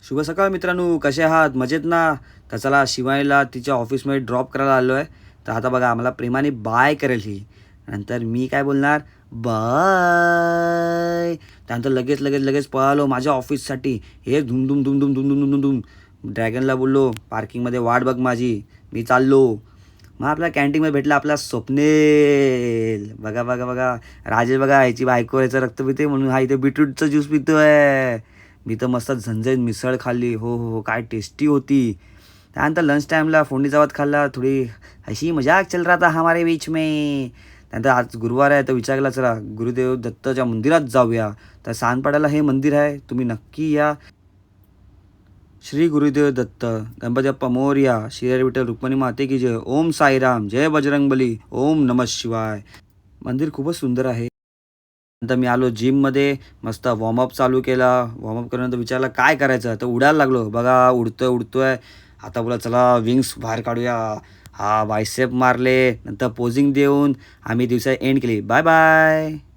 शुभ सकाळ मित्रांनो, कसे आहात? मजेत ना? तर चला शिवानीला तिच्या ऑफिसमध्ये ड्रॉप करायला आलो आहे. तर आता बघा आम्हाला प्रेमाने बाय करेल ही. नंतर मी काय बोलणार? बाय. त्यानंतर लगेच पळालो माझ्या ऑफिससाठी. हे धूम धूम धूम धूम धूम धूम धूम धूम. ड्रॅगनला बोललो, "पार्किंगमध्ये वाट बघ माझी, मी चाललो." मग आपल्या कॅन्टीनमध्ये भेटला आपला स्वप्नील. बघा, बघा, बघा. राजेश बघा ह्याची बायको ह्याचं रक्त पिते म्हणून हा इथे बीटरूटचं ज्यूस पितोय. मी तर मस्त झणझणीत मिसळ खाल्ली. हो, हो, हो. काय टेस्टी होती. त्यानंतर लंच टाईमला फोडणीचा भात खाल्ला. थोडी हसी मजाक चल रहा था हमारे बीच में. त्यानंतर आज गुरुवार आहे तर विचार केला चला गुरुदेव दत्तच्या मंदिरात जाऊया. तर सानपाड्याला हे मंदिर आहे. तुम्ही नक्की या. श्री गुरुदेव दत्त, गणपती बाप्पा मोरया, श्री विठ्ठल रुक्मिणी माते की जय, ओम साईराम, जय बजरंगबली, ओम नमः शिवाय. मंदिर खूपच सुंदर आहे. नंतर मी आलो जिममध्ये, मस्त वॉर्मअप चालू केला. वॉर्मअप केल्यानंतर विचारलं काय करायचं? तर उडायला लागलो. बघा उडतोय. आता बोला चला विंग्स बाहेर काढूया. बायसेप मारले. नंतर पोजिंग देऊन आम्ही दिवसा एंड केली. Bye bye.